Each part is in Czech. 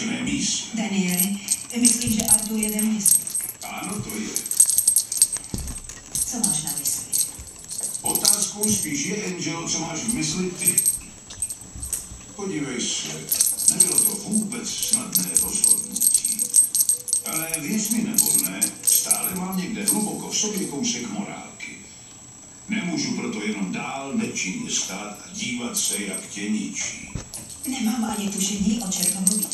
zabezpečené místo. Danieli, myslíš, že Artur je ve městě? Ano, to je. Co máš na mysli? Otázkou spíš je, Angelo, co máš v mysli ty. Podívej se, nebylo to vůbec snadné rozhodnutí. Ale věř mi nebo ne, stále mám někde hluboko v sobě kousek morálky. Nemůžu proto jenom dál nečinně stát a dívat se, jak tě ničí. Nemám ani tušení, o čem to mluvíš.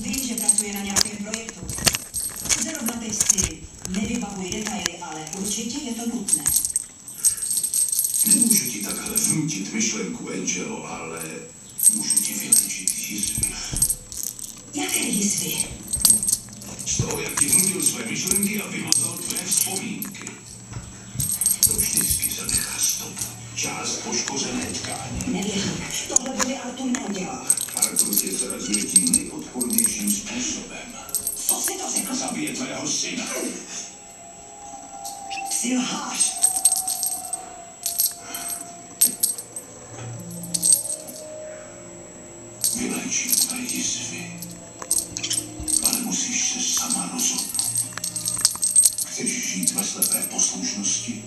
Vím, že pracuje na nějakém projektu. Zrovna teď si nevybavuji detaily, ale určitě je to nutné. Nemůžu ti takhle vnutit myšlenku, Angelo, ale můžu ti vyléčit jizvy. Jaké jizvy? Z toho, jak ti vnutil své myšlenky a vymazal tvé vzpomínky. To vždycky zanechá stopu. Část poškozené tkáně. Nevěřím. Tohle by mi Artur neudělal. Artur tě zrazuje tím nejodpornějším způsobem. Co jsi to řekl? Zabije tvého syna. Jsi lhář. Vyléčím tvé jizvy. Ale musíš se sama rozhodnout. Chceš žít ve slepé poslušnosti?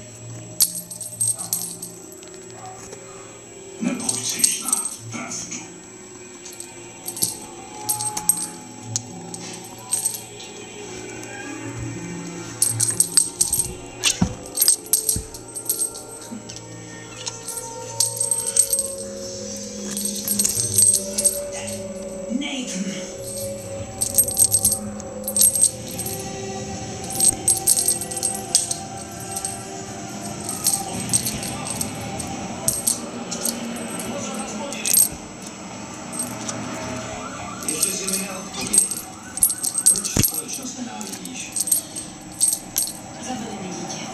Nebo chceš znát pravdu? Nathan. Ještě si mi neodpověděl. Proč společnost nenávidíš? Zabili mi dítě.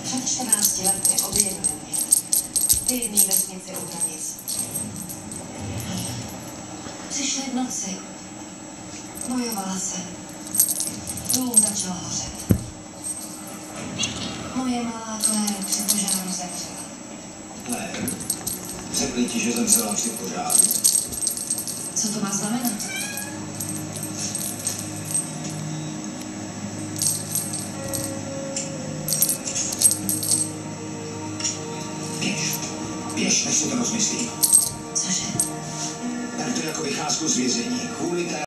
Před 14 lety objevili mě. V jedné vesnici u hranic. Přišli v noci. Bojovala jsem. Dům začal hořet. Moje malá Claire při požáru zemřela. Claire, řekli ti, že zemřela při požáru. Co to má znamenat? Běž, než si to rozmyslím. Cože? Ber to jako vycházku z vězení. Kvůli té